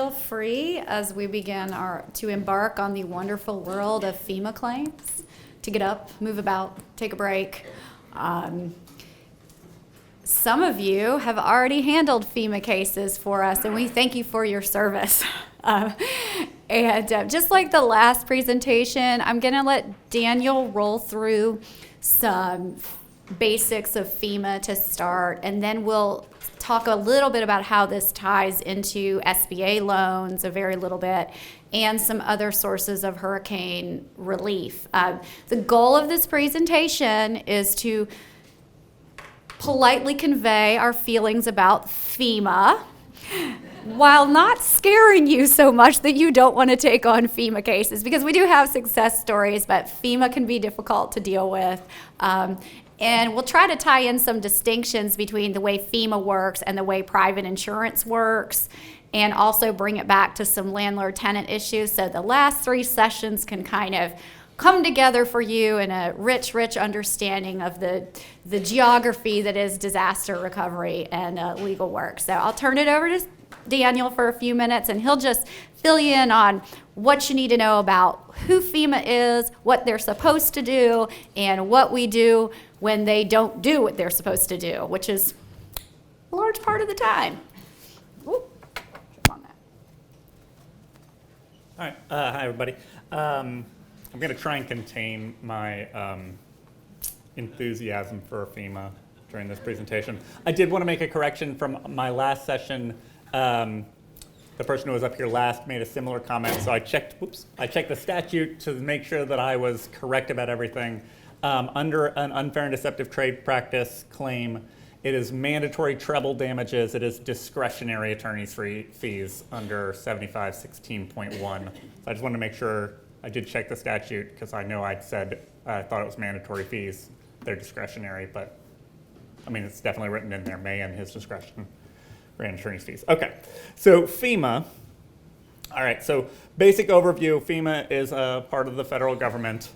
feel free as we begin to embark on the wonderful world of FEMA claims to get up, move about, take a break. Some of you have already handled FEMA cases for us, and we thank you for your service. Just like the last presentation, I'm going to let Daniel roll through some basics of FEMA to start, and then we'll talk a little bit about how this ties into SBA loans, a very little bit, and some other sources of hurricane relief. The goal of this presentation is to politely convey our feelings about FEMA while not scaring you so much that you don't want to take on FEMA cases, because we do have success stories, but FEMA can be difficult to deal with. And we'll try to tie in some distinctions between the way FEMA works and the way private insurance works, and also bring it back to some landlord-tenant issues, so the last 3 sessions can kind of come together for you in a rich understanding of the geography that is disaster recovery and legal work. So I'll turn it over to Daniel for a few minutes, and he'll just fill you in on what you need to know about who FEMA is, what they're supposed to do, and what we do when they don't do what they're supposed to do, which is a large part of the time. Ooh, jump on that. All right, hi everybody. I'm going to try and contain my enthusiasm for FEMA during this presentation. I did want to make a correction from my last session. The person who was up here last made a similar comment, so I checked the statute to make sure that I was correct about everything. Under an unfair and deceptive trade practice claim, it is mandatory treble damages. It is discretionary attorney's fees under 7516.1. So I just wanted to make sure I did check the statute, because I know I'd said I thought it was mandatory fees. They're discretionary, but I mean, it's definitely written in there, may and his discretion grant attorney's fees. Okay, so FEMA. All right, so basic overview. FEMA is a part of the federal government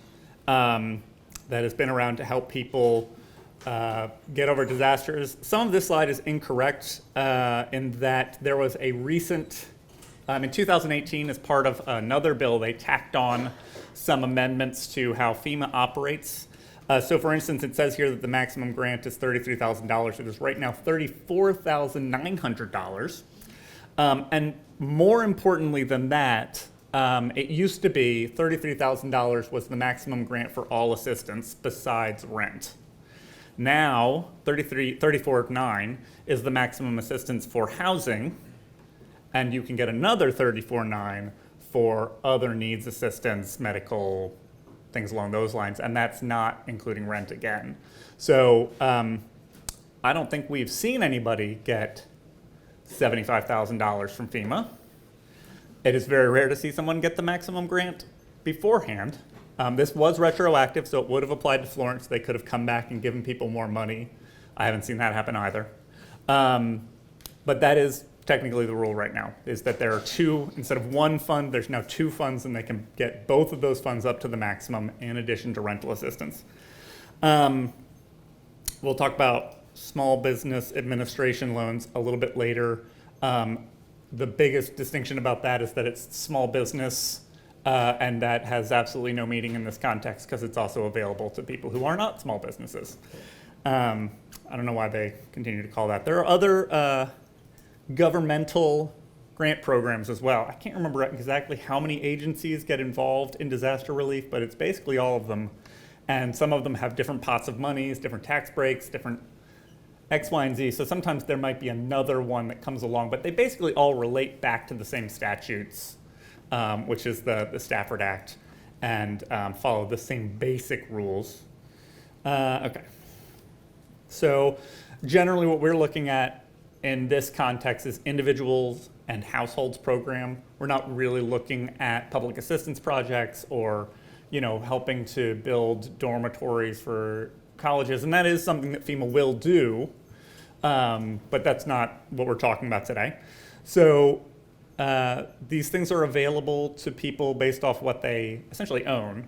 that has been around to help people get over disasters. Some of this slide is incorrect in that there was a recent, in 2018, as part of another bill, they tacked on some amendments to how FEMA operates. So for instance, it says here that the maximum grant is $33,000. It is right now $34,900. And more importantly than that, it used to be $33,000 was the maximum grant for all assistance besides rent. Now, $34,900 is the maximum assistance for housing, and you can get another $34,900 for other needs assistance, medical, things along those lines, and that's not including rent again. So I don't think we've seen anybody get $75,000 from FEMA. It is very rare to see someone get the maximum grant beforehand. This was retroactive, so it would have applied to Florence. They could have come back and given people more money. I haven't seen that happen either. But that is technically the rule right now, is that there are 2, instead of 1 fund, there's now 2 funds, and they can get both of those funds up to the maximum in addition to rental assistance. We'll talk about small business administration loans a little bit later. The biggest distinction about that is that it's small business, and that has absolutely no meaning in this context, because it's also available to people who are not small businesses. I don't know why they continue to call that. There are other governmental grant programs as well. I can't remember exactly how many agencies get involved in disaster relief, but it's basically all of them. And some of them have different pots of monies, different tax breaks, different X, Y, and Z. So sometimes there might be another one that comes along, but they basically all relate back to the same statutes, which is the Stafford Act, and follow the same basic rules. Okay. So generally what we're looking at in this context is individuals and households program. We're not really looking at public assistance projects or, helping to build dormitories for colleges, and that is something that FEMA will do, but that's not what we're talking about today. So these things are available to people based off what they essentially own,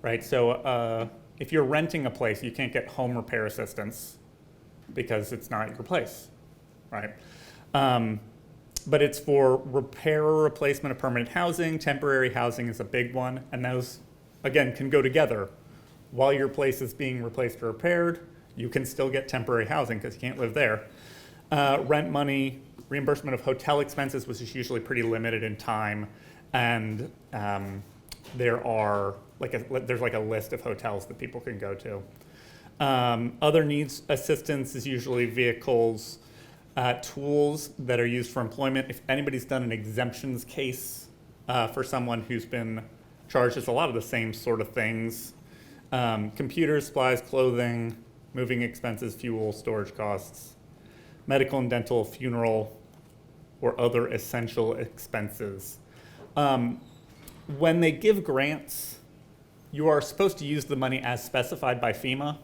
right? So if you're renting a place, you can't get home repair assistance because it's not your place. Right. But it's for repair or replacement of permanent housing. Temporary housing is a big one, and those, again, can go together. While your place is being replaced or repaired, you can still get temporary housing because you can't live there. Rent money, reimbursement of hotel expenses, which is usually pretty limited in time, and there's like a list of hotels that people can go to. Other needs assistance is usually vehicles, tools that are used for employment. If anybody's done an exemptions case for someone who's been charged, it's a lot of the same sort of things. Computers, supplies, clothing, moving expenses, fuel, storage costs, medical and dental, funeral, or other essential expenses. When they give grants, you are supposed to use the money as specified by FEMA,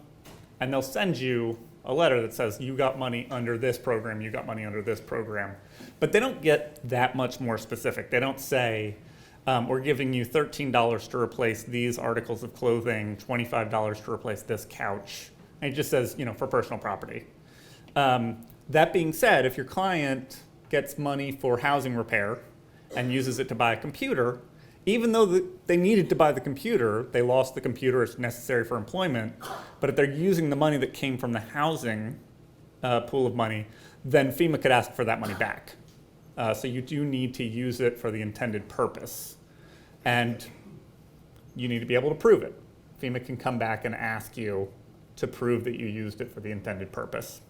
and they'll send you a letter that says you got money under this program, you got money under this program. But they don't get that much more specific. They don't say, we're giving you $13 to replace these articles of clothing, $25 to replace this couch. And it just says, for personal property. That being said, if your client gets money for housing repair and uses it to buy a computer, even though they needed to buy the computer, they lost the computer, it's necessary for employment, but if they're using the money that came from the housing pool of money, then FEMA could ask for that money back. So you do need to use it for the intended purpose. And you need to be able to prove it. FEMA can come back and ask you to prove that you used it for the intended purpose.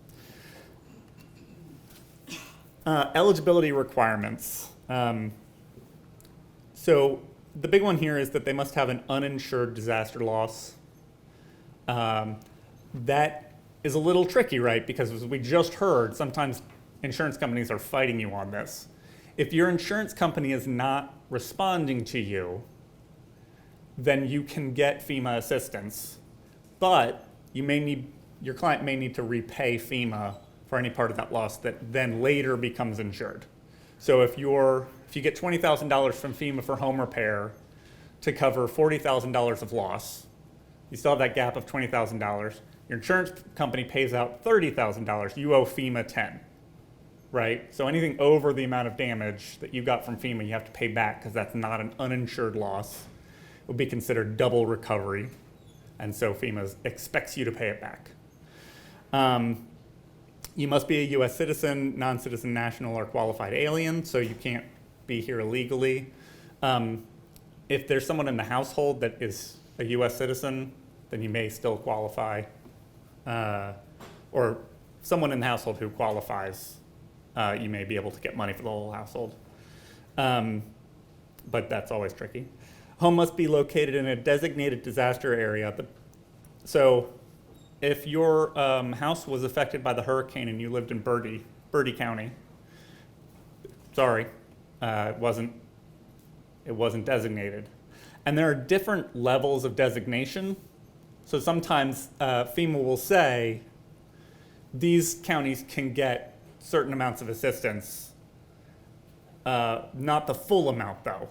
Eligibility requirements. So the big one here is that they must have an uninsured disaster loss. That is a little tricky, right? Because as we just heard, sometimes insurance companies are fighting you on this. If your insurance company is not responding to you, then you can get FEMA assistance, but your client may need to repay FEMA for any part of that loss that then later becomes insured. So if you get $20,000 from FEMA for home repair to cover $40,000 of loss, you still have that gap of $20,000. Your insurance company pays out $30,000. You owe FEMA 10, right? So anything over the amount of damage that you got from FEMA, you have to pay back because that's not an uninsured loss. It would be considered double recovery, and so FEMA expects you to pay it back. You must be a U.S. citizen, non-citizen, national, or qualified alien, so you can't be here illegally. If there's someone in the household that is a U.S. citizen, then you may still qualify, or someone in the household who qualifies, you may be able to get money for the whole household. But that's always tricky. Home must be located in a designated disaster area. So if your house was affected by the hurricane and you lived in Bertie County, sorry, it wasn't designated. And there are different levels of designation. So sometimes FEMA will say these counties can get certain amounts of assistance, not the full amount though.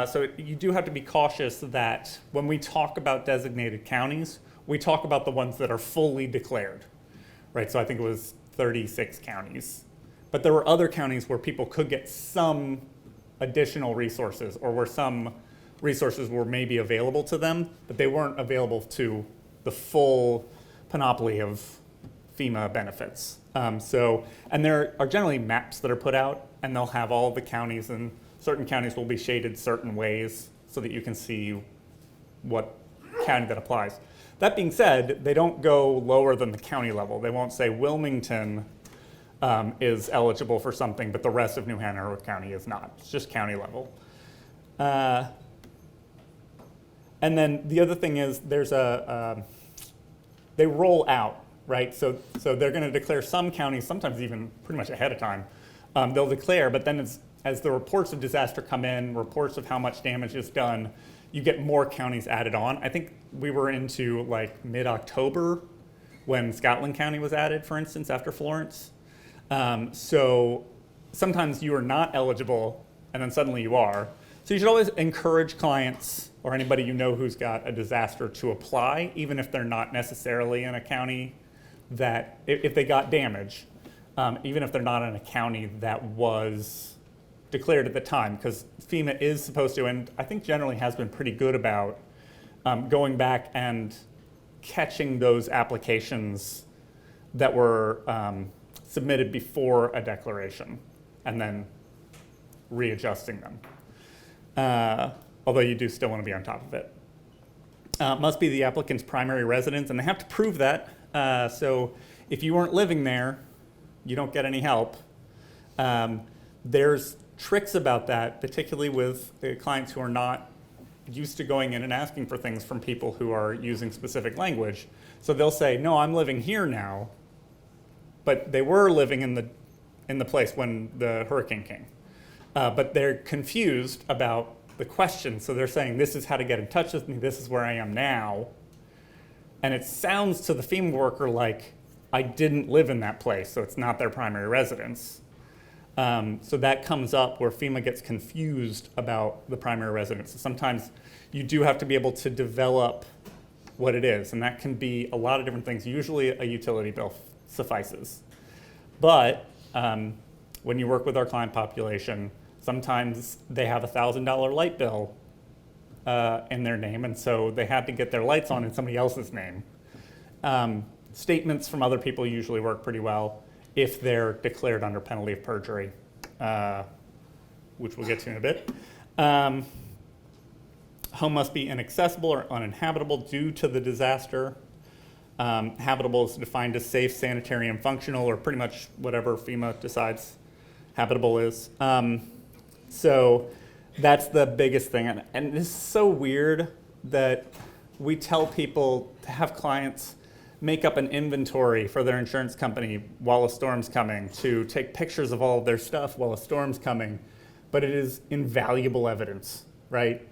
So you do have to be cautious that when we talk about designated counties, we talk about the ones that are fully declared, right? So I think it was 36 counties. But there were other counties where people could get some additional resources, or where some resources were maybe available to them, but they weren't available to the full panoply of FEMA benefits. And there are generally maps that are put out, and they'll have all the counties, and certain counties will be shaded certain ways so that you can see what county that applies. That being said, they don't go lower than the county level. They won't say Wilmington is eligible for something, but the rest of New Hanover County is not. It's just county level. And then the other thing is they roll out, right? So they're going to declare some counties, sometimes even pretty much ahead of time. They'll declare, but then as the reports of disaster come in, reports of how much damage is done, you get more counties added on. I think we were into like mid-October when Scotland County was added, for instance, after Florence. So sometimes you are not eligible, and then suddenly you are. So you should always encourage clients or anybody you know who's got a disaster to apply, even if they're not necessarily in a county that, if they got damage. even if they're not in a county that was declared at the time, because FEMA is supposed to, and I think generally has been pretty good about going back and catching those applications that were submitted before a declaration and then readjusting them. Although you do still want to be on top of it. Must be the applicant's primary residence, and they have to prove that. So if you weren't living there, you don't get any help. There's tricks about that, particularly with clients who are not used to going in and asking for things from people who are using specific language. So they'll say, no, I'm living here now, but they were living in the place when the hurricane came. But they're confused about the question. So they're saying, this is how to get in touch with me, this is where I am now. And it sounds to the FEMA worker like, I didn't live in that place, so it's not their primary residence. So that comes up where FEMA gets confused about the primary residence. So sometimes you do have to be able to develop what it is, and that can be a lot of different things. Usually a utility bill suffices. But when you work with our client population, sometimes they have a $1,000 light bill in their name, and so they had to get their lights on in somebody else's name. Statements from other people usually work pretty well if they're declared under penalty of perjury, which we'll get to in a bit. Home must be inaccessible or uninhabitable due to the disaster. Habitable is defined as safe, sanitary, and functional, or pretty much whatever FEMA decides habitable is. So that's the biggest thing. And this is so weird that we tell people to have clients make up an inventory for their insurance company while a storm's coming, to take pictures of all of their stuff while a storm's coming, but it is invaluable evidence, right?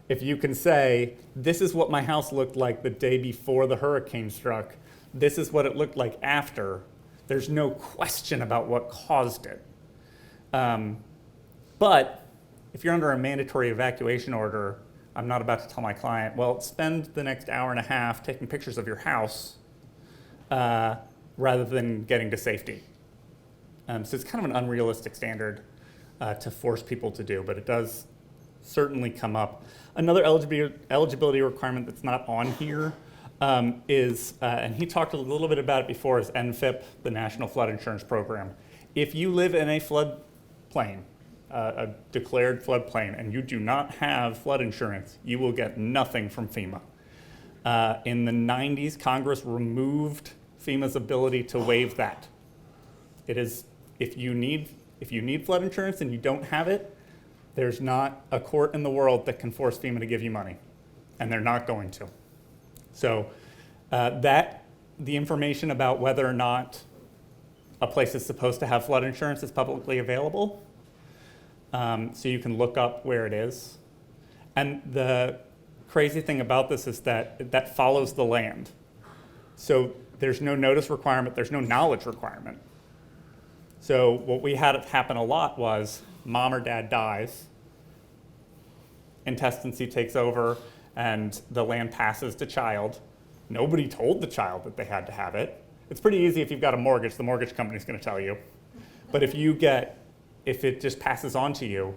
If you can say, this is what my house looked like the day before the hurricane struck, this is what it looked like after, there's no question about what caused it. But if you're under a mandatory evacuation order, I'm not about to tell my client, well, spend the next hour and a half taking pictures of your house rather than getting to safety. So it's kind of an unrealistic standard to force people to do, but it does certainly come up. Another eligibility requirement that's not on here is, and he talked a little bit about it before, is NFIP, the National Flood Insurance Program. If you live in a floodplain, a declared floodplain, and you do not have flood insurance, you will get nothing from FEMA. In the 90s, Congress removed FEMA's ability to waive that. It is, if you need flood insurance and you don't have it, there's not a court in the world that can force FEMA to give you money, and they're not going to. So the information about whether or not a place is supposed to have flood insurance is publicly available, so you can look up where it is. And the crazy thing about this is that that follows the land. So there's no notice requirement, there's no knowledge requirement. So what we had happen a lot was mom or dad dies, intestacy takes over, and the land passes to child. Nobody told the child that they had to have it. It's pretty easy if you've got a mortgage, the mortgage company's gonna tell you. But if it just passes on to you,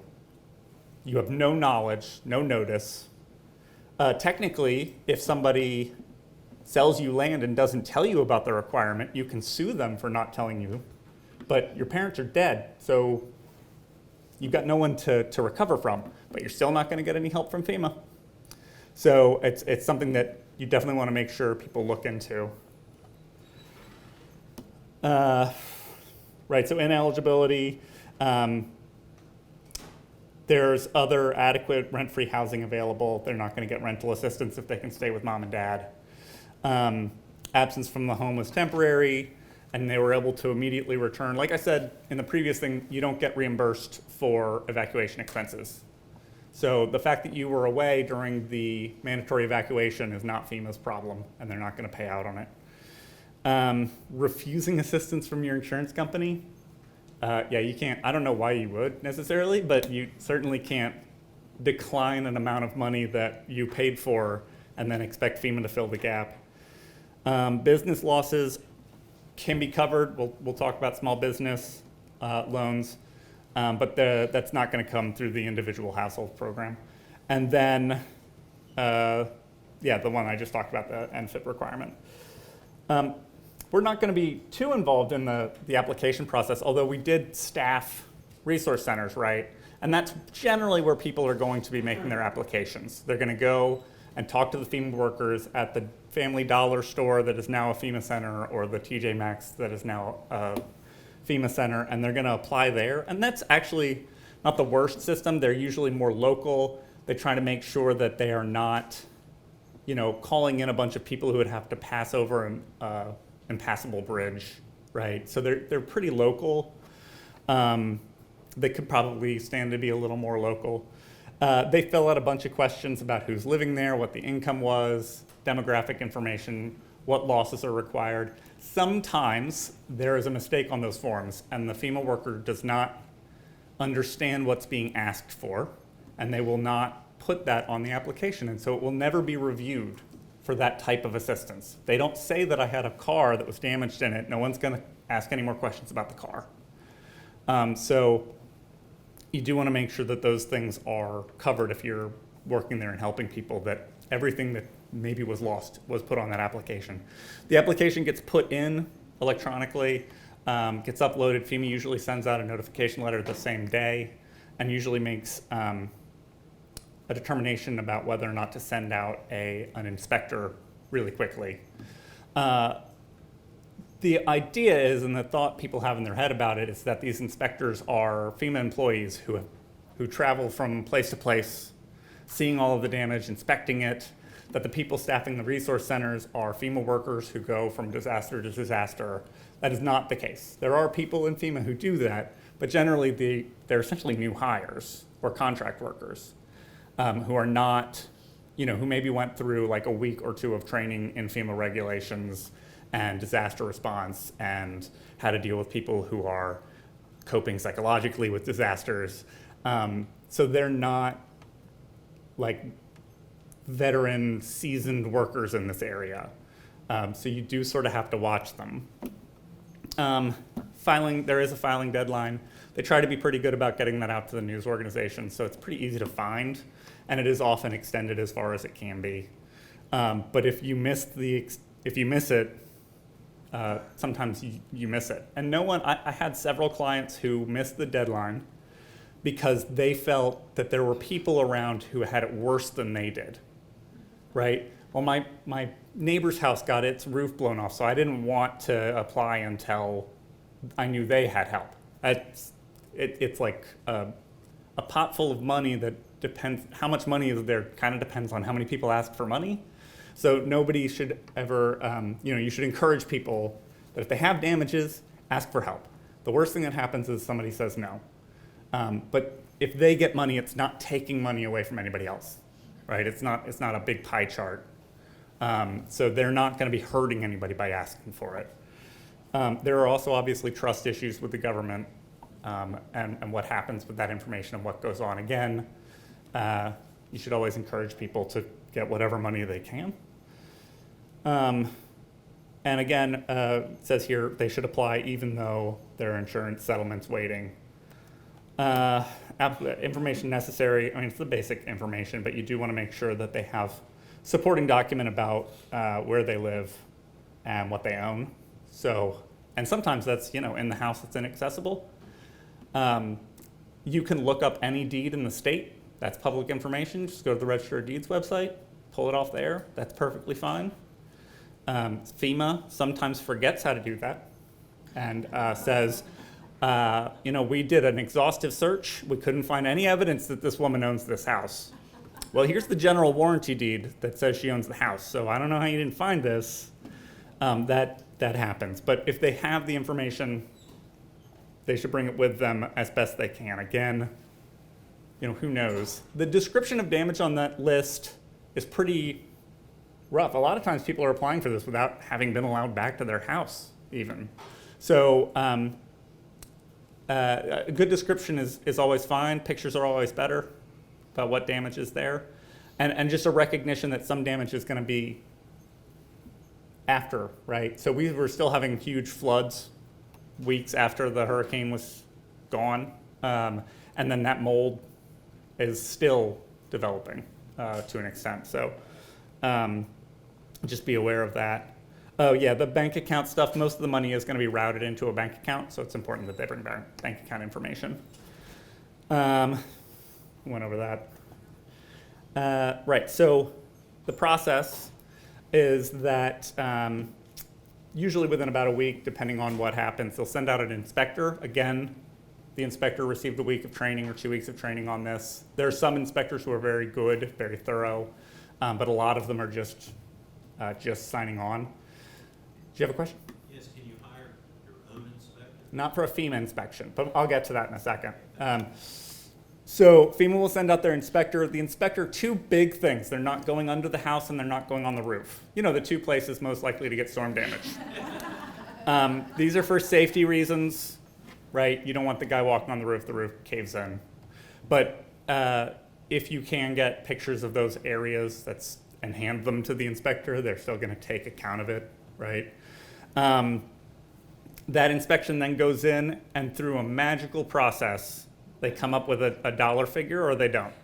you have no knowledge, no notice. Technically, if somebody sells you land and doesn't tell you about the requirement, you can sue them for not telling you. But your parents are dead, so you've got no one to recover from, but you're still not gonna get any help from FEMA. So it's something that you definitely wanna make sure people look into. Right, so ineligibility, there's other adequate rent-free housing available. They're not gonna get rental assistance if they can stay with mom and dad. Absence from the home was temporary, and they were able to immediately return. Like I said in the previous thing, you don't get reimbursed for evacuation expenses. So the fact that you were away during the mandatory evacuation is not FEMA's problem, and they're not gonna pay out on it. Refusing assistance from your insurance company, yeah, you can't, I don't know why you would necessarily, but you certainly can't decline an amount of money that you paid for and then expect FEMA to fill the gap. Business losses can be covered. We'll talk about small business loans, but that's not going to come through the individual household program. And then, the one I just talked about, the NFIP requirement. We're not going to be too involved in the application process, although we did staff resource centers, right? And that's generally where people are going to be making their applications. They're going to go and talk to the FEMA workers at the Family Dollar store that is now a FEMA center, or the TJ Maxx that is now a FEMA center, and they're going to apply there. And that's actually not the worst system. They're usually more local. They try to make sure that they are not, calling in a bunch of people who would have to pass over an impassable bridge, right? So they're pretty local. They could probably stand to be a little more local. They fill out a bunch of questions about who's living there, what the income was, demographic information, what losses are required. Sometimes there is a mistake on those forms, and the FEMA worker does not understand what's being asked for, and they will not put that on the application, and so it will never be reviewed for that type of assistance. They don't say that I had a car that was damaged in it. No one's going to ask any more questions about the car. So you do want to make sure that those things are covered if you're working there and helping people, that everything that maybe was lost was put on that application. The application gets put in electronically, gets uploaded. FEMA usually sends out a notification letter the same day, and usually makes a determination about whether or not to send out an inspector really quickly. The idea is, and the thought people have in their head about it, is that these inspectors are FEMA employees who travel from place to place, seeing all of the damage, inspecting it, that the people staffing the resource centers are FEMA workers who go from disaster to disaster. That is not the case. There are people in FEMA who do that, but generally they're essentially new hires or contract workers who are not, who maybe went through like a week or two of training in FEMA regulations and disaster response, and how to deal with people who are coping psychologically with disasters. So they're not like veteran, seasoned workers in this area. So you do sort of have to watch them. There is a filing deadline. They try to be pretty good about getting that out to the news organizations, so it's pretty easy to find, and it is often extended as far as it can be. But if you miss it, sometimes you miss it. And I had several clients who missed the deadline because they felt that there were people around who had it worse than they did, right? Well, my neighbor's house got its roof blown off, so I didn't want to apply until I knew they had help. It's like a pot full of money that depends, how much money is there kind of depends on how many people ask for money. So nobody should ever, you should encourage people that if they have damages, ask for help. The worst thing that happens is somebody says no. But if they get money, it's not taking money away from anybody else, right? It's not a big pie chart. So they're not going to be hurting anybody by asking for it. There are also obviously trust issues with the government and what happens with that information and what goes on. Again, you should always encourage people to get whatever money they can. And again, it says here they should apply even though their insurance settlement's waiting. Information necessary, it's the basic information, but you do want to make sure that they have supporting document about where they live and what they own. So, and sometimes that's, in the house that's inaccessible. You can look up any deed in the state. That's public information. Just go to the Register of Deeds website, pull it off there. That's perfectly fine. FEMA sometimes forgets how to do that and says, we did an exhaustive search. We couldn't find any evidence that this woman owns this house. Well, here's the general warranty deed that says she owns the house. So I don't know how you didn't find this. That happens. But if they have the information, they should bring it with them as best they can. Again, who knows? The description of damage on that list is pretty rough. A lot of times people are applying for this without having been allowed back to their house even. So a good description is always fine. Pictures are always better about what damage is there. And just a recognition that some damage is going to be after, right? So we were still having huge floods weeks after the hurricane was gone. And then that mold is still developing to an extent. So just be aware of that. Oh yeah, the bank account stuff, most of the money is going to be routed into a bank account, so it's important that they bring bank account information. Went over that. Right, so the process is that usually within about a week, depending on what happens, they'll send out an inspector. Again, the inspector received a week of training or 2 weeks of training on this. There are some inspectors who are very good, very thorough, but a lot of them are just signing on. Do you have a question? Yes, can you hire your own inspector? Not for a FEMA inspection, but I'll get to that in a second. So FEMA will send out their inspector. The inspector, two big things. They're not going under the house and they're not going on the roof. You know, the two places most likely to get storm damage. These are for safety reasons, right? You don't want the guy walking on the roof caves in. But if you can get pictures of those areas and hand them to the inspector, they're still going to take account of it, right? That inspection then goes in, and through a magical process, they come up with a dollar figure, or they don't.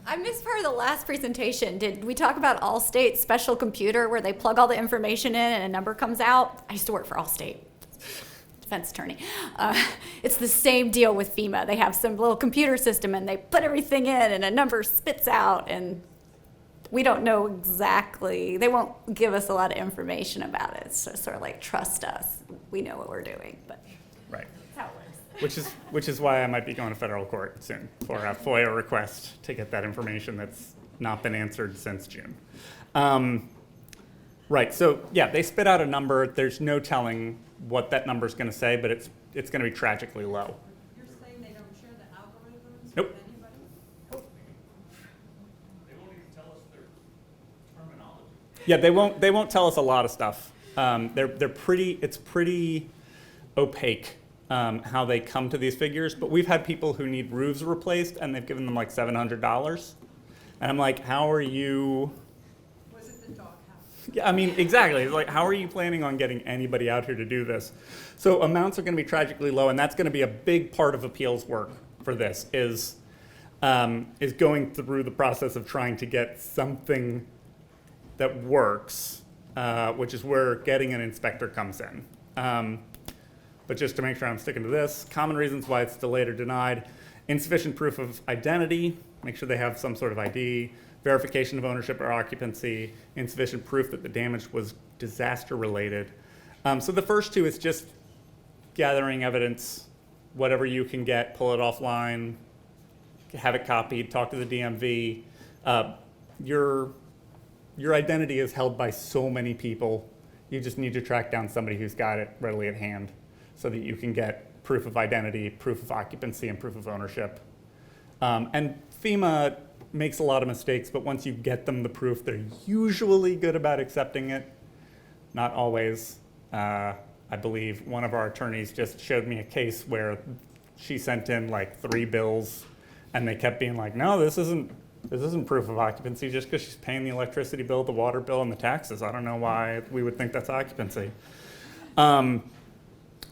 I missed part of the last presentation. Did we talk about Allstate's special computer where they plug all the information in and a number comes out? I used to work for Allstate, defense attorney. It's the same deal with FEMA. They have some little computer system and they put everything in and a number spits out, and we don't know exactly. They won't give us a lot of information about it. So sort of like, trust us. We know what we're doing, but Right. that's how it works. Which is why I might be going to federal court soon for a FOIA request to get that information that's not been answered since June. Right, so yeah, they spit out a number. There's no telling what that number is going to say, but it's going to be tragically low. You're saying they don't share the algorithms Nope. with anybody? They won't even tell us their terminology. Yeah, they won't tell us a lot of stuff. It's pretty opaque how they come to these figures, but we've had people who need roofs replaced and they've given them like $700. And I'm like, how are you? Was it the doghouse? Yeah, I mean, exactly. It's like, how are you planning on getting anybody out here to do this? So amounts are going to be tragically low, and that's going to be a big part of appeals work for this, is going through the process of trying to get something that works, which is where getting an inspector comes in. But just to make sure I'm sticking to this, common reasons why it's delayed or denied: insufficient proof of identity, make sure they have some sort of ID, verification of ownership or occupancy, insufficient proof that the damage was disaster related. So the first two is just gathering evidence, whatever you can get, pull it offline, have it copied, talk to the DMV. Your identity is held by so many people. You just need to track down somebody who's got it readily at hand so that you can get proof of identity, proof of occupancy, and proof of ownership. And FEMA makes a lot of mistakes, but once you get them the proof, they're usually good about accepting it. Not always. I believe one of our attorneys just showed me a case where she sent in like 3 bills, and they kept being like, no, this isn't proof of occupancy just because she's paying the electricity bill, the water bill, and the taxes. I don't know why we would think that's occupancy.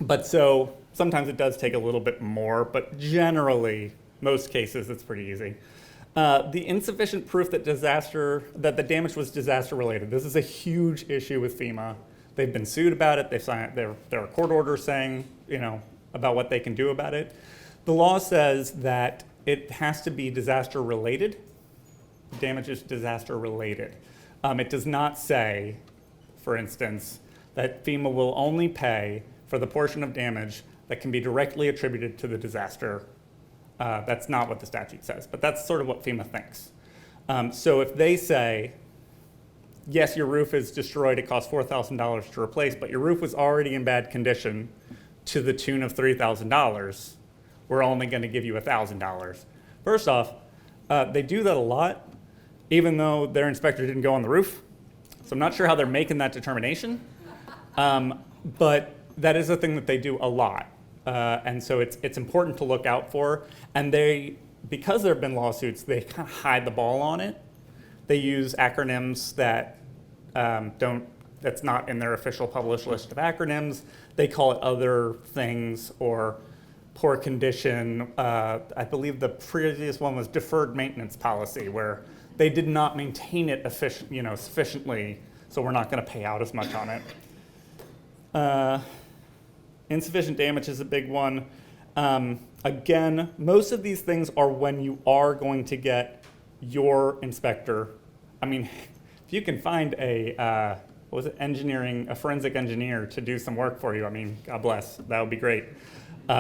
But so sometimes it does take a little bit more, but generally, most cases, it's pretty easy. The insufficient proof that the damage was disaster related. This is a huge issue with FEMA. They've been sued about it. There are court orders saying, about what they can do about it. The law says that it has to be disaster related. Damage is disaster related. It does not say, for instance, that FEMA will only pay for the portion of damage that can be directly attributed to the disaster. That's not what the statute says, but that's sort of what FEMA thinks. So if they say, yes, your roof is destroyed, it costs $4,000 to replace, but your roof was already in bad condition to the tune of $3,000, we're only going to give you $1,000. First off, they do that a lot, even though their inspector didn't go on the roof. So I'm not sure how they're making that determination, but that is a thing that they do a lot. And so it's important to look out for. And because there have been lawsuits, they kind of hide the ball on it. They use acronyms that that's not in their official published list of acronyms. They call it other things or poor condition. I believe the previous one was deferred maintenance policy, where they did not maintain it sufficiently, so we're not going to pay out as much on it. Insufficient damage is a big one. Again, most of these things are when you are going to get your inspector. I mean, if you can find a forensic engineer to do some work for you, I mean, God bless, that would be great.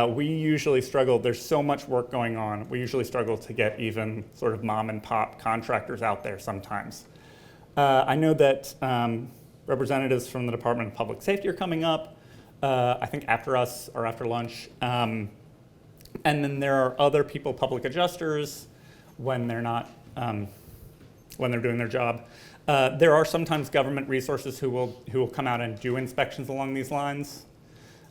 We usually struggle, there's so much work going on, we usually struggle to get even sort of mom and pop contractors out there sometimes. I know that representatives from the Department of Public Safety are coming up, I think after us or after lunch. And then there are other people, public adjusters, when they're not, when they're doing their job. There are sometimes government resources who will come out and do inspections along these lines.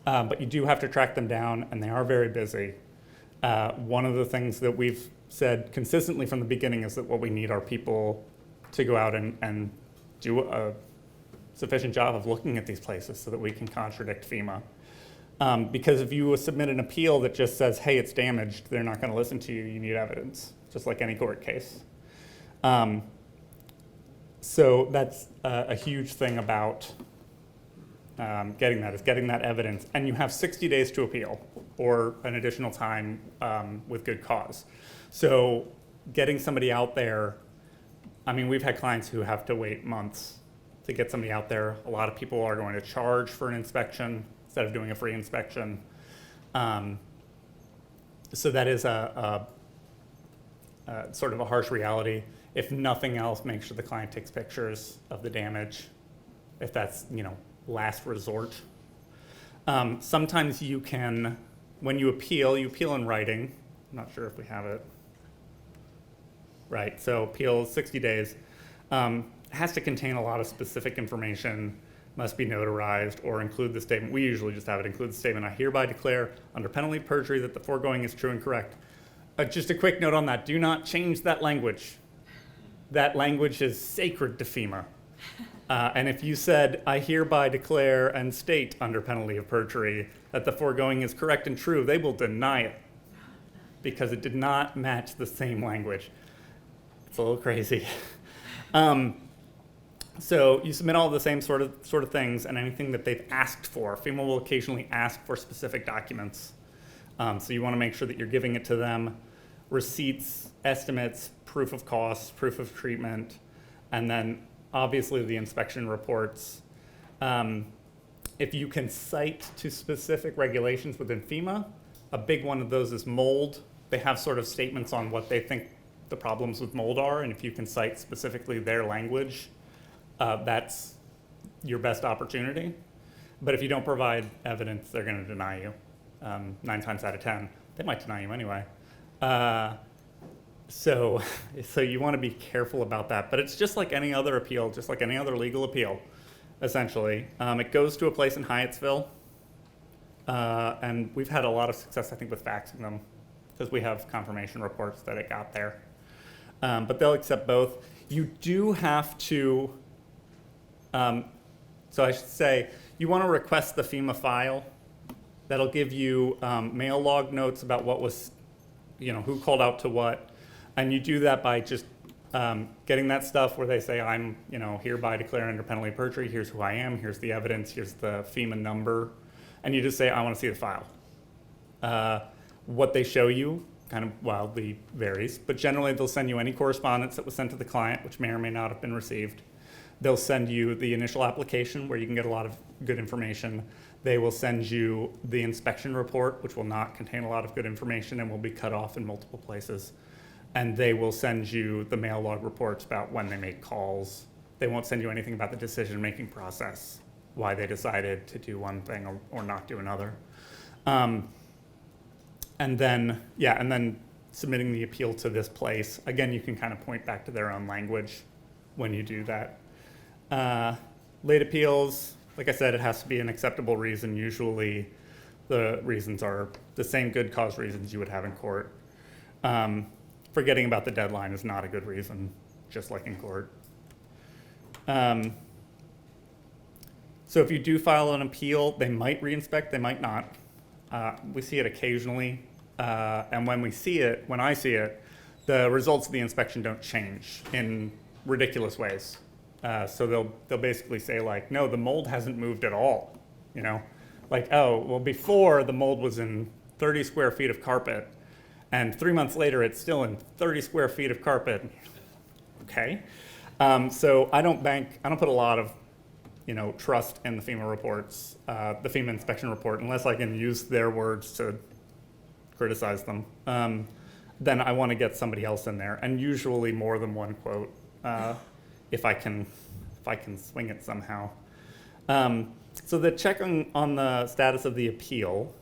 But you do have to track them down, and they are very busy. One of the things that we've said consistently from the beginning is that what we need are people to go out and do a sufficient job of looking at these places so that we can contradict FEMA. Because if you submit an appeal that just says, hey, it's damaged, they're not going to listen to you. You need evidence, just like any court case. So that's a huge thing about getting that evidence. And you have 60 days to appeal or an additional time with good cause. So getting somebody out there, I mean, we've had clients who have to wait months to get somebody out there. A lot of people are going to charge for an inspection instead of doing a free inspection. So that is a sort of a harsh reality. If nothing else, make sure the client takes pictures of the damage, if that's, last resort. Sometimes you can, when you appeal in writing. I'm not sure if we have it. Right, so appeal 60 days. Has to contain a lot of specific information, must be notarized, or include the statement. We usually just have it include the statement, I hereby declare under penalty of perjury that the foregoing is true and correct. Just a quick note on that, do not change that language. That language is sacred to FEMA. And if you said, I hereby declare and state under penalty of perjury that the foregoing is correct and true, they will deny it because it did not match the same language. It's a little crazy. So you submit all the same sort of things and anything that they've asked for. FEMA will occasionally ask for specific documents. So you want to make sure that you're giving it to them. Receipts, estimates, proof of costs, proof of treatment, and then obviously the inspection reports. If you can cite to specific regulations within FEMA, a big one of those is mold. They have sort of statements on what they think the problems with mold are, and if you can cite specifically their language, that's your best opportunity. But if you don't provide evidence, they're going to deny you. 9 times out of 10, they might deny you anyway. So you want to be careful about that. But it's just like any other appeal, just like any other legal appeal, essentially. It goes to a place in Hyattsville, and we've had a lot of success, I think, with faxing them because we have confirmation reports that it got there. But they'll accept both. You do have to, so I should say, you want to request the FEMA file. That'll give you mail log notes about what was, who called out to what. And you do that by just getting that stuff where they say, I'm, hereby declaring under penalty of perjury, here's who I am, here's the evidence, here's the FEMA number. And you just say, I want to see the file. What they show you kind of wildly varies, but generally they'll send you any correspondence that was sent to the client, which may or may not have been received. They'll send you the initial application where you can get a lot of good information. They will send you the inspection report, which will not contain a lot of good information and will be cut off in multiple places. And they will send you the mail log reports about when they make calls. They won't send you anything about the decision-making process, why they decided to do one thing or not do another. And then submitting the appeal to this place. Again, you can kind of point back to their own language when you do that. Late appeals, like I said, it has to be an acceptable reason. Usually the reasons are the same good cause reasons you would have in court. Forgetting about the deadline is not a good reason. just like in court. So if you do file an appeal, they might reinspect, they might not. We see it occasionally, and when I see it, the results of the inspection don't change in ridiculous ways. So they'll basically say like, no, the mold hasn't moved at all, you know? Like, oh, well, before the mold was in 30 square feet of carpet, and 3 months later it's still in 30 square feet of carpet. Okay. So I don't put a lot of, trust in the FEMA reports, the FEMA inspection report, unless I can use their words to criticize them. Then I want to get somebody else in there, and usually more than one quote, if I can swing it somehow. So the check on the status of the appeal,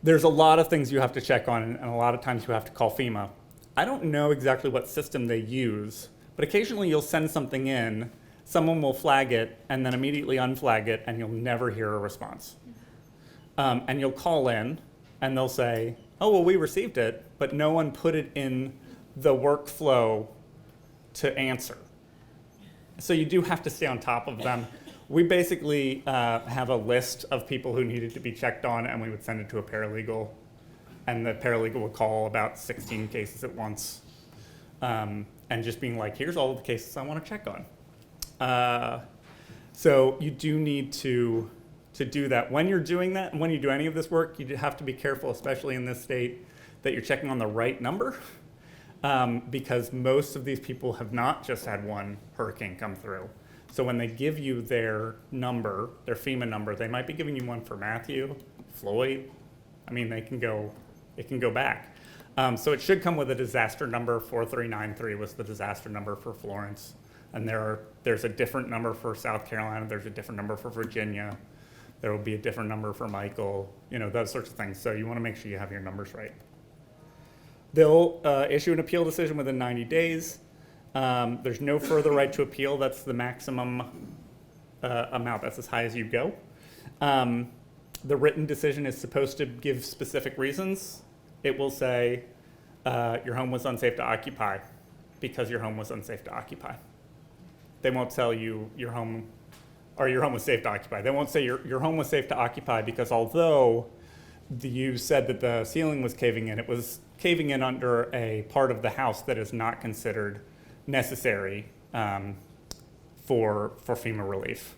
there's a lot of things you have to check on, and a lot of times you have to call FEMA. I don't know exactly what system they use, but occasionally you'll send something in, someone will flag it, and then immediately unflag it, and you'll never hear a response. And you'll call in, and they'll say, oh, well, we received it, but no one put it in the workflow to answer. So you do have to stay on top of them. We basically have a list of people who needed to be checked on, and we would send it to a paralegal. And the paralegal would call about 16 cases at once, and just being like, here's all the cases I want to check on. So you do need to do that. When you're doing that, and when you do any of this work, you have to be careful, especially in this state, that you're checking on the right number, because most of these people have not just had one hurricane come through. So when they give you their number, their FEMA number, they might be giving you one for Matthew, Floyd. I mean, it can go back. So it should come with a disaster number. 4393 was the disaster number for Florence. And there's a different number for South Carolina. There's a different number for Virginia. There will be a different number for Michael, those sorts of things. So you want to make sure you have your numbers right. They'll issue an appeal decision within 90 days. There's no further right to appeal. That's the maximum amount. That's as high as you go. The written decision is supposed to give specific reasons. It will say your home was unsafe to occupy because your home was unsafe to occupy. They won't tell you your home was safe to occupy. They won't say your home was safe to occupy because although you said that the ceiling was caving in, it was caving in under a part of the house that is not considered necessary for FEMA relief.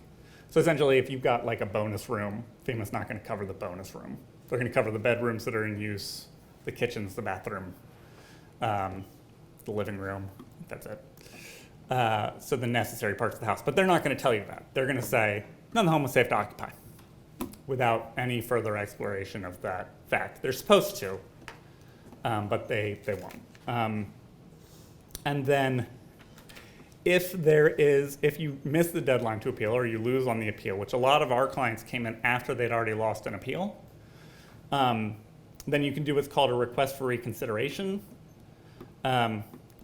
So essentially, if you've got like a bonus room, FEMA's not going to cover the bonus room. They're going to cover the bedrooms that are in use, the kitchens, the bathroom, the living room. That's it. So the necessary parts of the house. But they're not going to tell you that. They're going to say, no, the home was safe to occupy, without any further exploration of that fact. They're supposed to, but they won't. And then if you miss the deadline to appeal or you lose on the appeal, which a lot of our clients came in after they'd already lost an appeal, then you can do what's called a request for reconsideration,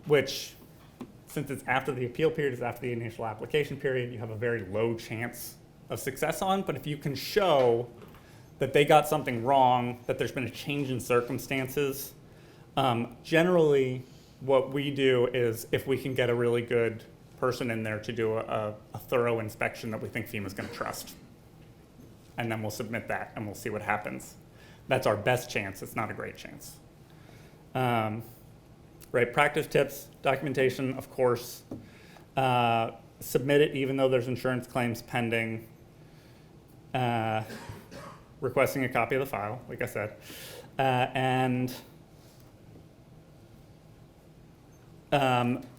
which, since it's after the appeal period, is after the initial application period, you have a very low chance of success on. But if you can show that they got something wrong, that there's been a change in circumstances, generally what we do is if we can get a really good person in there to do a thorough inspection that we think FEMA's going to trust. And then we'll submit that and we'll see what happens. That's our best chance. It's not a great chance. Right, practice tips, documentation, of course. Submit it even though there's insurance claims pending. Requesting a copy of the file, like I said.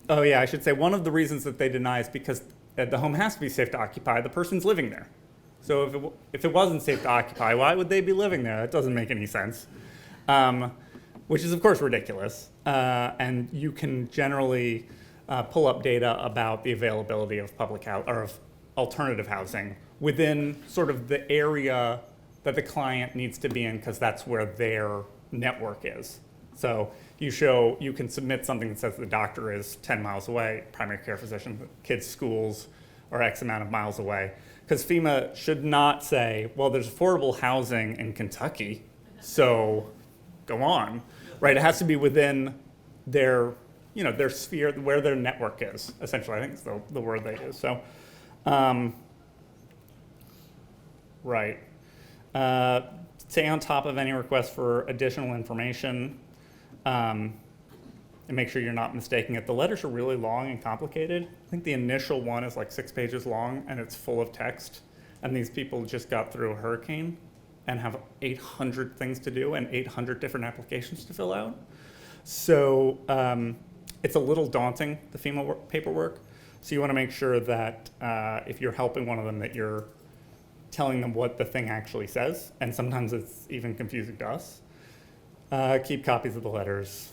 Oh yeah, I should say one of the reasons that they deny is because the home has to be safe to occupy. The person's living there. So if it wasn't safe to occupy, why would they be living there? That doesn't make any sense. Which is of course ridiculous. And you can generally pull up data about the availability of public house or of alternative housing within sort of the area that the client needs to be in, because that's where their network is. So you can submit something that says the doctor is 10 miles away, primary care physician, kids' schools are X amount of miles away. Because FEMA should not say, well, there's affordable housing in Kentucky, so go on, right? It has to be within their their sphere, where their network is, essentially. I think it's the word they use. So, right. Stay on top of any requests for additional information, and make sure you're not mistaking it. The letters are really long and complicated. I think the initial one is like 6 pages long, and it's full of text. And these people just got through a hurricane and have 800 things to do and 800 different applications to fill out. So it's a little daunting, the FEMA paperwork. So you want to make sure that if you're helping one of them, that you're telling them what the thing actually says. And sometimes it's even confusing to us. Keep copies of the letters.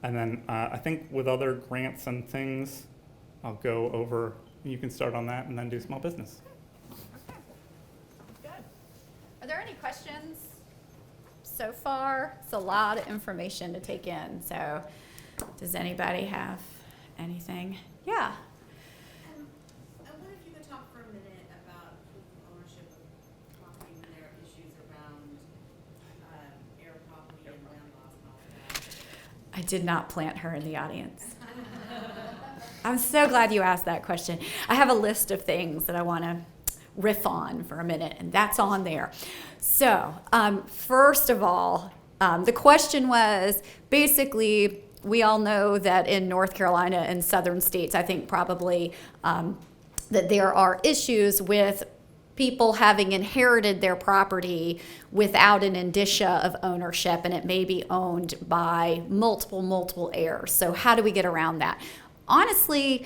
And then I think with other grants and things, I'll go over, you can start on that and then do small business. Okay. Good. Are there any questions so far? It's a lot of information to take in. So does anybody have anything? Yeah. I wonder if you could talk for a minute about ownership of property when there are issues around air property and land loss and all of that. I did not plant her in the audience. I'm so glad you asked that question. I have a list of things that I want to riff on for a minute, and that's on there. So, first of all, the question was basically, we all know that in North Carolina and southern states, I think probably that there are issues with people having inherited their property without an indicia of ownership, and it may be owned by multiple heirs. So how do we get around that? Honestly,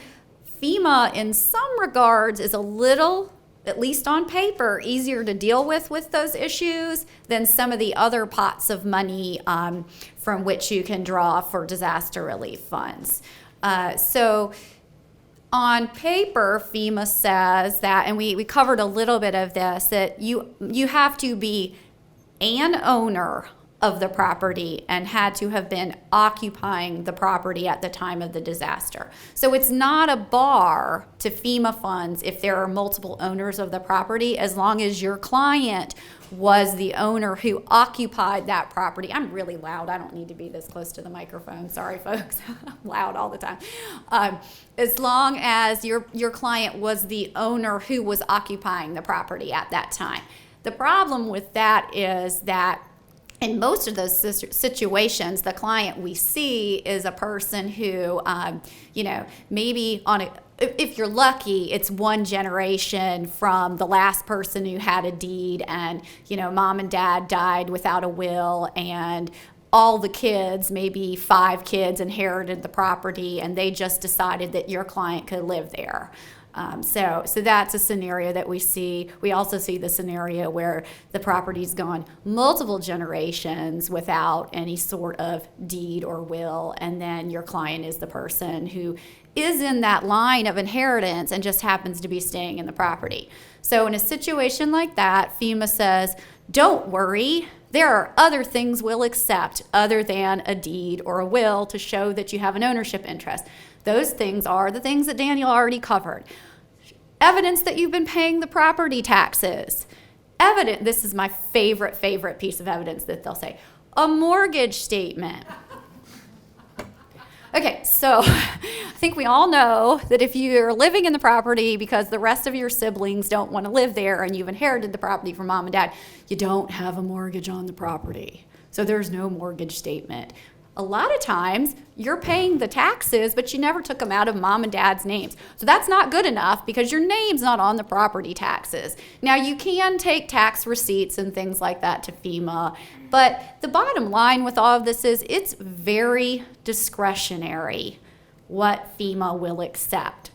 FEMA in some regards is a little, at least on paper, easier to deal with those issues than some of the other pots of money from which you can draw for disaster relief funds. So on paper, FEMA says that, and we covered a little bit of this, that you have to be an owner of the property and had to have been occupying the property at the time of the disaster. So it's not a bar to FEMA funds if there are multiple owners of the property, as long as your client was the owner who occupied that property. I'm really loud. I don't need to be this close to the microphone. Sorry, folks. I'm loud all the time. As long as your client was the owner who was occupying the property at that time. The problem with that is that in most of those situations, the client we see is a person who, maybe if you're lucky, it's one generation from the last person who had a deed, and, mom and dad died without a will, and all the kids, maybe 5 kids, inherited the property, and they just decided that your client could live there. So that's a scenario that we see. We also see the scenario where the property's gone multiple generations without any sort of deed or will, and then your client is the person who is in that line of inheritance and just happens to be staying in the property. So in a situation like that, FEMA says, don't worry, there are other things we'll accept other than a deed or a will to show that you have an ownership interest. Those things are the things that Daniel already covered. Evidence that you've been paying the property taxes. This is my favorite piece of evidence that they'll say. A mortgage statement. Okay, so I think we all know that if you're living in the property because the rest of your siblings don't want to live there and you've inherited the property from mom and dad, you don't have a mortgage on the property. So there's no mortgage statement. A lot of times you're paying the taxes, but you never took them out of mom and dad's names. So that's not good enough because your name's not on the property taxes. Now you can take tax receipts and things like that to FEMA, but the bottom line with all of this is it's very discretionary what FEMA will accept.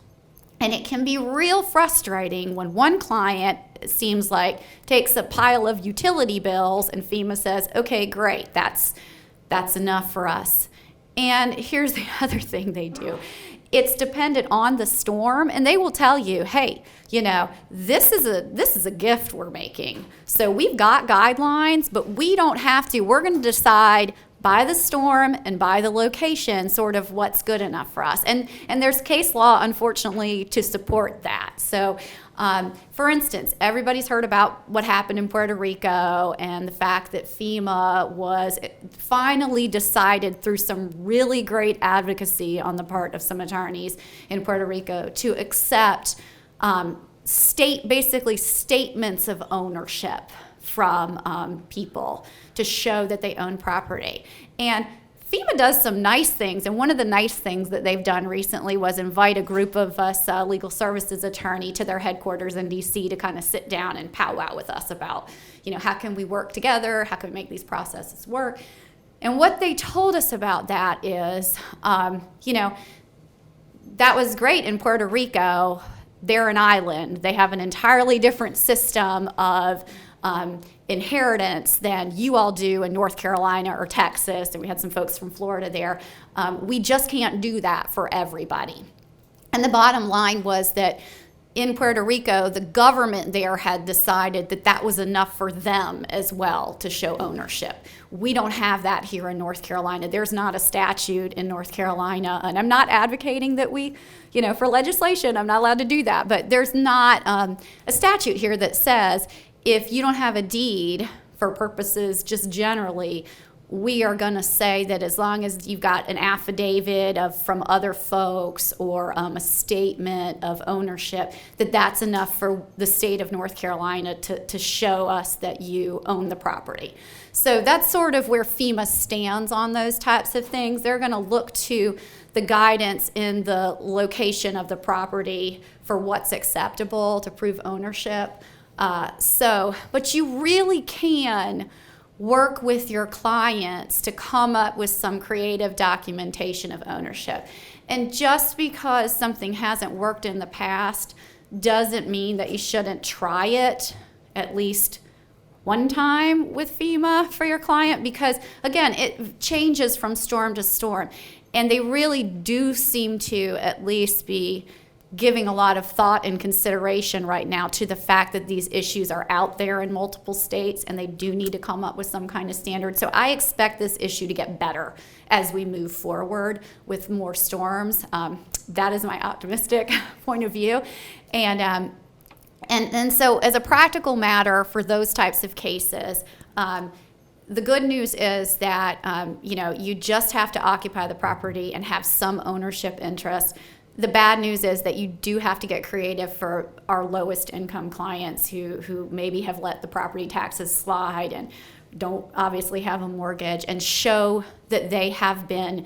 And it can be real frustrating when one client, it seems like, takes a pile of utility bills and FEMA says, okay, great, that's enough for us. And here's the other thing they do. It's dependent on the storm, and they will tell you, hey, this is a gift we're making. So we've got guidelines, but we don't have to. We're going to decide by the storm and by the location sort of what's good enough for us. And there's case law, unfortunately, to support that. So For instance, everybody's heard about what happened in Puerto Rico and the fact that FEMA was finally decided through some really great advocacy on the part of some attorneys in Puerto Rico to accept basically statements of ownership from people to show that they own property. And FEMA does some nice things, and one of the nice things that they've done recently was invite a group of us legal services attorney to their headquarters in DC to kind of sit down and powwow with us about, how can we work together, how can we make these processes work. And what they told us about that is, that was great in Puerto Rico. They're an island. They have an entirely different system of inheritance than you all do in North Carolina or Texas, and we had some folks from Florida there. We just can't do that for everybody. And the bottom line was that in Puerto Rico, the government there had decided that that was enough for them as well to show ownership. We don't have that here in North Carolina. There's not a statute in North Carolina, and I'm not advocating that we, for legislation, I'm not allowed to do that, but there's not a statute here that says if you don't have a deed for purposes just generally, we are going to say that as long as you've got an affidavit from other folks or a statement of ownership, that's enough for the state of North Carolina to show us that you own the property. So that's sort of where FEMA stands on those types of things. They're going to look to the guidance in the location of the property for what's acceptable to prove ownership. But you really can work with your clients to come up with some creative documentation of ownership. And just because something hasn't worked in the past doesn't mean that you shouldn't try it at least one time with FEMA for your client, because again, it changes from storm to storm. And they really do seem to at least be giving a lot of thought and consideration right now to the fact that these issues are out there in multiple states and they do need to come up with some kind of standard. So I expect this issue to get better as we move forward with more storms. That is my optimistic point of view. And so as a practical matter for those types of cases, the good news is that you just have to occupy the property and have some ownership interest. The bad news is that you do have to get creative for our lowest income clients who maybe have let the property taxes slide and don't obviously have a mortgage, and show that they have been